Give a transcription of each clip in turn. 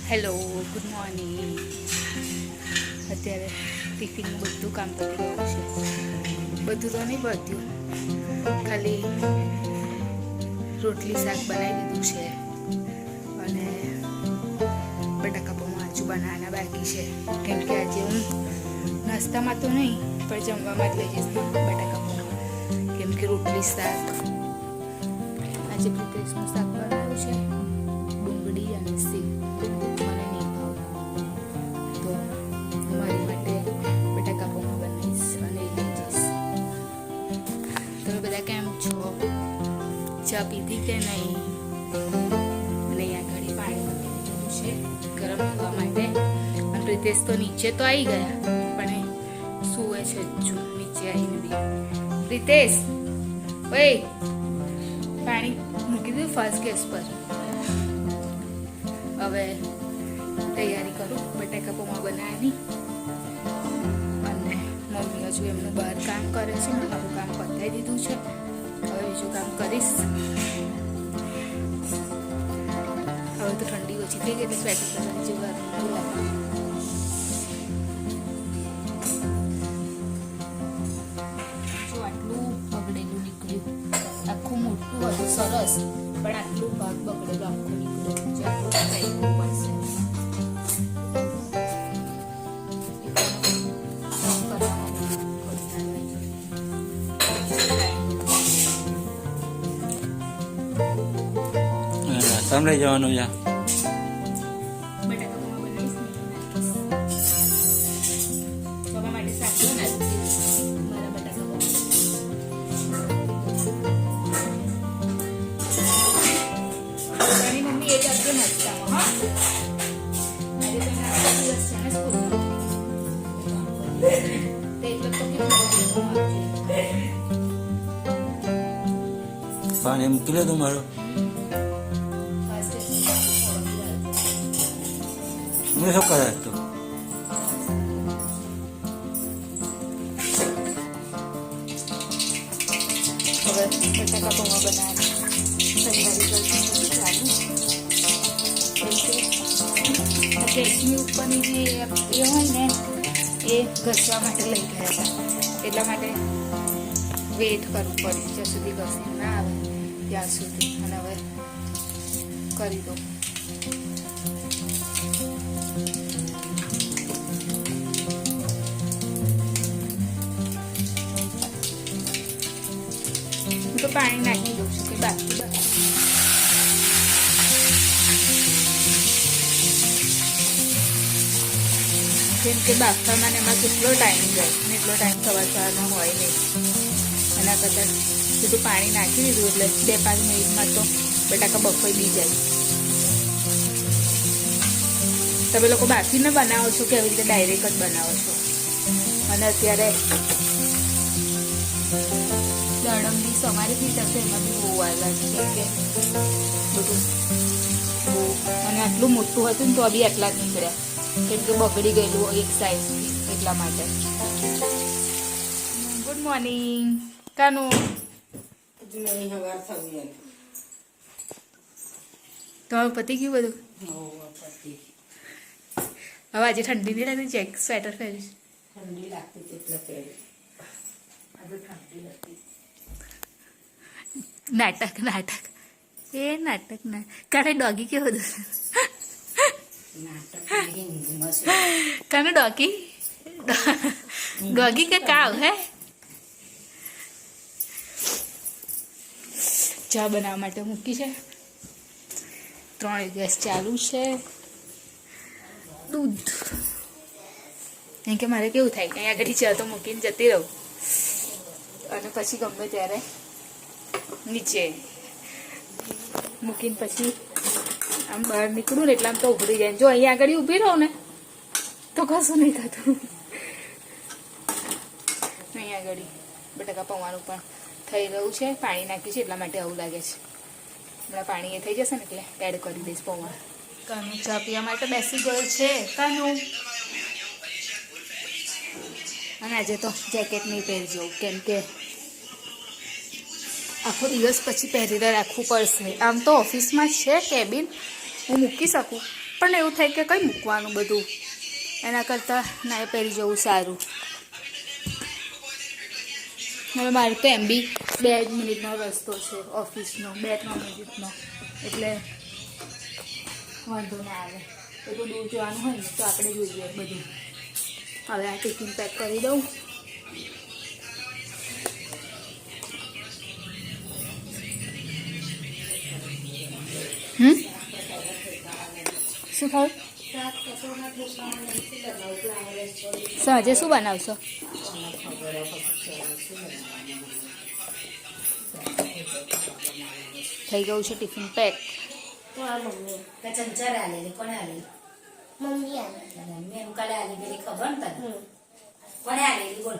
Hello, good morning. અત્યારે ટિફિનનું બધું કામ પતી ગયું છે. બધું તો નહીં પત્યું, ખાલી રોટલી શાક બનાવી દીધું છે અને બટાકા પૌવા હજુ બનાવવાના બાકી છે. કેમ કે આજે હું નાસ્તામાં તો નહીં પણ જમવામાં જ લઈ જઈશ બટાકા પૌવા. કેમ કે રોટલી શાક આજે પ્રિપેરેશનું શાક બનાવ્યું છે, ડુંગળી અને સેવ. મને નહીં ભાવતા તો મારી માટે બટાકા પૌવા બનાવીશ અને લઈ જઈશ. તમે બધા કેમ છો? ચા પીધી કે નહીં? અને અહીંયા ઘડી પાણી મૂકી દીધું છે ગરમ થવા માટે. અને પ્રિતેશ તો નીચે તો આવી ગયા પણ સૂવે છે હજુ નીચે આવીને બી. પ્રિતેશ, ઓય પાણી મૂકી દીધું ફાસ્ટ ગેસ પર. હવે તૈયારી કરું બટાકા પૌવા બનાવવાની. અને મમ્મી હજુ એમનું બહાર કામ કરે છે, મારું કામ પતાવી દીધું છે. હવે બીજું કામ કરીશ. હવે તો ઠંડી ઓછી થઈ ગઈ તો સ્વેટર કરવાની જેવું જો આટલું બગડેલું નીકળ્યું. આખું મોટું હતું સરસ, પણ આટલું ભાગ બગડેલું આખું નીકળ્યું. જે આટલું કાઢવું પડશે. સામે જવાનું યા બટાકા પૌવા બનાવીશ ને પૌવા માટે શાક બનાવીશ. મારા બટાકા પૌવા મારી મમ્મી એક આપજો નાસ્તામાં. હા, આજે તો નાસ્તા દિવસ છે ને સ્કૂલમાં, એટલે તો કેવું પાણી મૂકી લે તમારું. મેં શું કરે તું? હવે બટાકા પૌવા બનાવવાની તૈયારી કરશું ચાલુ. ગેસની ઉપરની જે એ હોય ને એ ઘસવા માટે લઈ ગયા હતા, એટલા માટે વેઇટ કરવું પડે જ્યાં સુધી ઘસી ના આવે ત્યાં સુધી. અને હવે કરી દો. હું તો પાણી નાખી દઉં છું કે બાકી કેમ કે બાફવામાં ને એમાં કેટલો ટાઈમ જાય ને એટલો ટાઈમ સવારનો હોય નહીં. એના કરતાં સીધું પાણી નાખી દીધું એટલે 2-5 મિનિટમાં તો બટાકા બફાઈ બી જાય. તમે લોકો બાફીને બનાવો છો કે એવી રીતે ડાયરેક્ટ જ બનાવો છો? અને અત્યારે દડમ બી સમારી દીધા છે, એમાં બી બહુ વાર લાગે કે બધું બહુ. અને આટલું મોટું હતું ને તો બી આટલા જ નીકળ્યા કેમ કે બગડી ગયેલું એક સાઈઝ, એટલા માટે. Good morning Kanu. તો હવે પતી ગયું બધું? હવે આજે ઠંડી નહીં લાગતી? ચેક સ્વેટર પહેરીશ. ઠંડી લાગતી એટલે પહેરી. આજે ઠંડી લાગતી. નાટક નાટક એ નાટક ના કાને ડોગી કેવો હતું? નાટક હિન્દીમાં છે. કાનો ડોગી ડોગી કે કાવ હે? ચા બનાવવા માટે મૂકી છે, 3 ગેસ ચાલુ છે. દૂધ કેમ કે મારે કેવું થાય અહીંયા આગળ ચા તો મૂકીને જતી રહું અને પછી ગમે ત્યારે નીચે મૂકીને પછી આમ બહાર નીકળું ને એટલે આમ તો ઉભરી જાય. જો અહીંયા આગળ ઊભી રહું ને તો કશું નહીં થતું. અહીંયા આગળ બટાકા પૌવાનું પણ થઈ રહ્યું છે. પાણી નાખ્યું છે એટલા માટે આવું લાગે છે. હમણાં પાણી એ થઈ જશે ને એટલે એડ કરી દઈશ પૌવા. કાનુ ચા પીવા માટે બેસી ગયો છે. કાનુ અને આજે તો જેકેટ નહીં પહેરજો કેમ કે આખો દિવસ પછી પહેરીને રાખવું પડશે. આમ તો ઓફિસમાં છે કેબિન હું મૂકી શકું, પણ એવું થાય કે કંઈ મૂકવાનું બધું, એના કરતાં ના એ પહેરી જવું સારું. હવે મારે તો એમ બી 2 મિનિટનો રસ્તો છે ઓફિસનો, 2-3 મિનિટનો, એટલે વાંધો ના આવે. એટલું દૂર જવાનું હોય ને તો આપણે જોઈએ બધું. હવે આ ટિફિન પેક કરી દઉં. શું ખાવ? સાંજે શું બનાવશો? થઈ ગયું છે ટિફિન પેક. મમ્મી ચમચા આલેલી કોને આલેલી? મમ્મી મમ્મી એમ કાલે આલી પેલી ખબર ને તને? કોને આલેલી બોલ?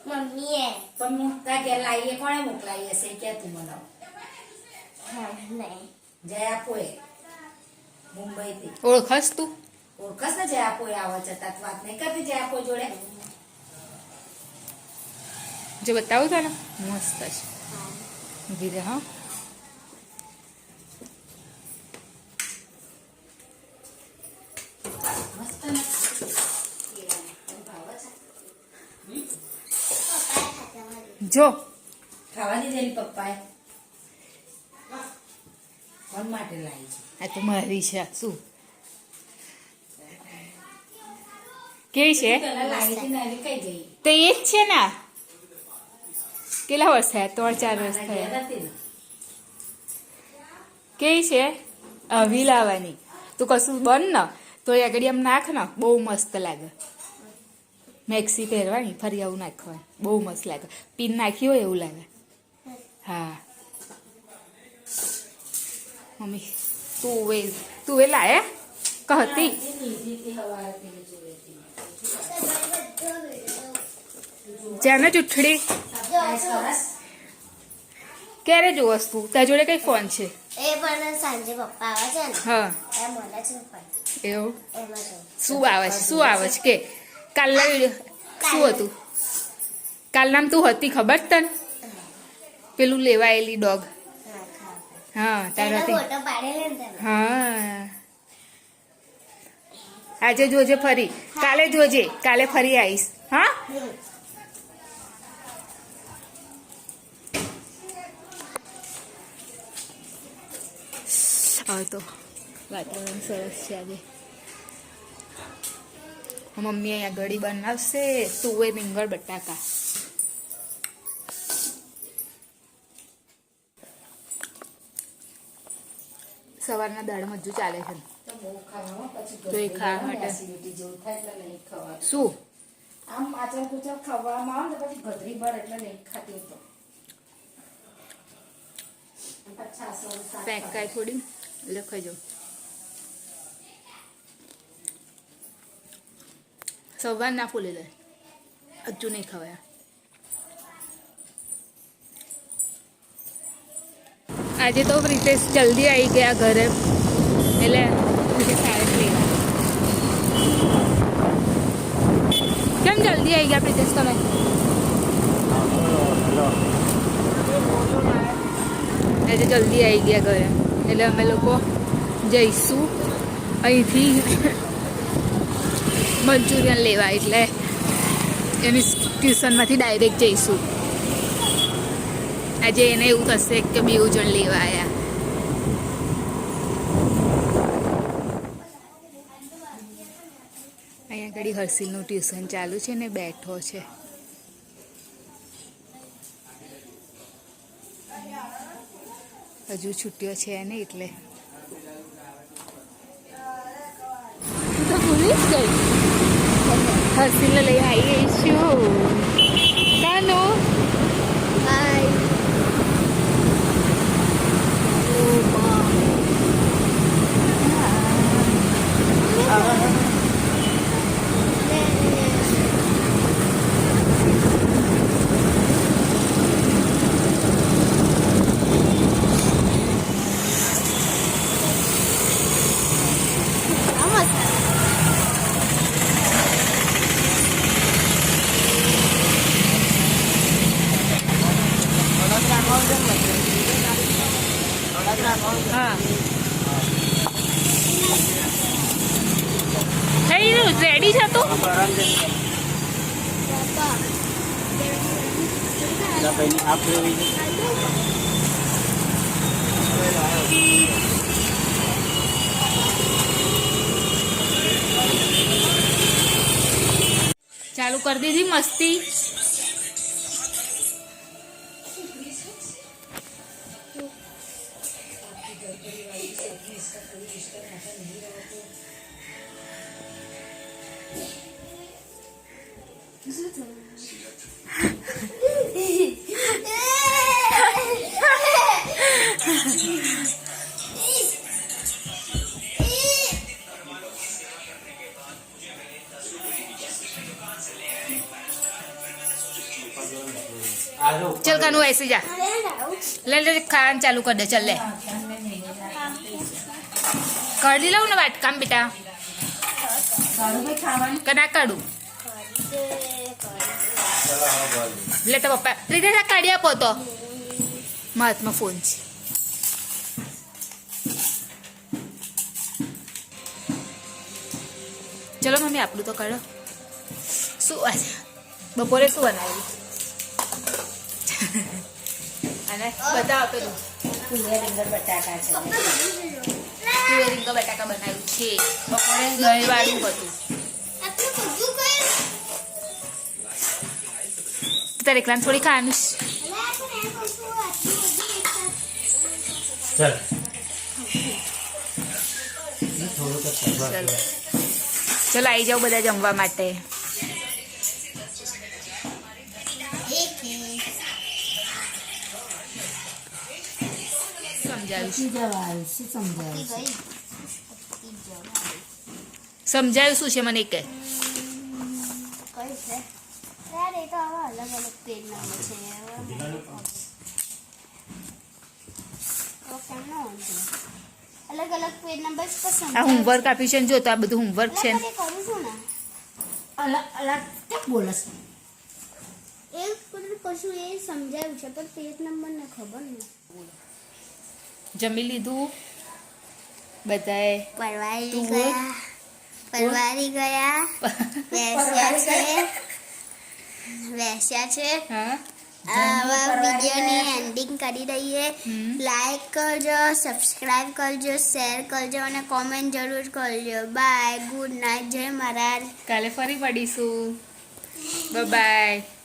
મમ્મીએ. પણ હું ત્યાં ઘેર લાવીએ કોણે મોકલાવી હશે કે તું બનાવ? જયા પોએ મુંબઈથી. ઓળખસ તું? ઓળખસ ને જયા પોએ આવે છે, તાં વાત નહીં કરતી જયા પો જોડે? જે બતાવું તને મસ્ત છે. ધીરે હા. મસ્ત ને જો ખાવા દીધેલી પપ્પાએ કોણ માટે લાવી છે? આ તો મારી છે. શું કેવી છે? પેલા લાવી હતી ને એની કઈ ગઈ? તો એ જ છે ને. કેટલા વર્ષ થયા? 3-4 વર્ષ ઘેર થયા. હતી ને. કેવી છે? આવી લાવવાની. તું કશું બન ને તો એ આગળ એમ નાખ ને, બહુ મસ્ત લાગે. મેક્સી પહેરવાની, ફરી આવું નાખવાનું, બહુ મસ્ત લાગે. પિન નાખી હોય એવું લાગે. હા મમ્મી તું એ લાયા કહતી? જાને જુઠડી ક્યારે જોવસ તું? તારા જોડે કઈ ફોન છે? એ પણ સાંજે પપ્પા આવે છે ને, હા એ મને છે પણ એવું. એમાં તો શું આવે છે? શું આવે છે કે કાલના વિડીયો શું હતું? કાલનામ તું હતી ખબર તને? પેલું લેવાયેલી ડોગ. હા એનો તારાથી. ફોટો પાડેલો ને તમે. હા આજે જોજે ફરી, કાલે જોજે, કાલે ફરી આવીશ. હા હવે તો વાતાવરણ સરસ છે આજે. મમ્મી અહીંયા ગળી બનાવશે, તુવેર રીંગણ બટાકા. સવારના દાળમાં હજુ ચાલે છે. તો બહુ ખાવામાં પછી તો એ ખાવા માટે એસિડિટી જેવું થાય એટલે નહીં ખવાતું. શું આમ આચર કુચર ખાવામાં આવે ને પછી ગધરી બળ એટલે નહીં ખાતી તો. પેક કાંઈ થોડી લખાઈ જાઉં. સવાર ના ફૂલી લે, હજુ નહીં ખવાયા. આજે તો પ્રિતેશ જલ્દી આવી ગયા ઘરે, એટલે સારસ લેવા. કેમ જલ્દી આવી ગયા પ્રિતેશ તમે? આજે જલ્દી આવી ગયા ઘરે, એટલે અમે લોકો જઈશું અહીંથી મંચુરિયન લેવા, એટલે એની ટ્યુશનમાંથી ડાયરેક્ટ જઈશું. આજે એને એવું થશે કે 2 જણ લેવા આવ્યા. અહીંયા આગળ હર્ષિલનું ટ્યુશન ચાલુ છે ને બેઠો છે. હજુ છૂટ્યો છે ને એટલે તો ભૂલી જ ગઈ. હર્ષિલને લઈ આવી છું. કાનો હાય. રેડી છે તું પપ્પા ચાલુ કરી દીધી મસ્તી चल कानू ऐसे जा ले ले खान चालू कर दे चल ले कर दी लो ना बात काम बेटा कना काढू ले तो पप्पा रिधे जा काढी आपो तो महात्मा फोन છે ચલો મમ્મી આપણું તો કાઢો શું આજે બપોરે શું બનાવ્યું અને બતાવો તો તુવેર રીંગણ બટાકા છે તુવેર રીંગણ બટાકા બનાવ્યું છે બપોરે દહીંવાળું હતું આટલું બધું કઈ તારે એકલાને થોડી ખાવાનું છે. ચાલ ચલો આવી જાઓ બધા જમવા માટે સમજાવ્યું સમજાવ્યું શું છે મને કે કઈ છે યાર એ તો આવા અલગ અલગ પેજ નંબર છે અલગ અલગ પેજ નંબર પસંદ આ હોમવર્ક આપ્યું છે ને જો તો આ બધું હોમવર્ક છે ને. કરું છું ને અલગ અલગ કેમ બોલસ એ બધું કશું એ સમજાયું છે પણ પેજ નંબર ને ખબર નહીં જમી લીધું બધાએ પરવારી તું ગયા પરવારી ગયા વેસ્યા છે હા આવા વિડીયોની એન્ડિંગ કરી દઈએ લાઈક કરજો સબસ્ક્રાઇબ કરજો શેર કરજો અને કોમેન્ટ જરૂર કરજો બાય ગુડ નાઇટ જય મહારાજ કાલે ફરી મળીશું બાય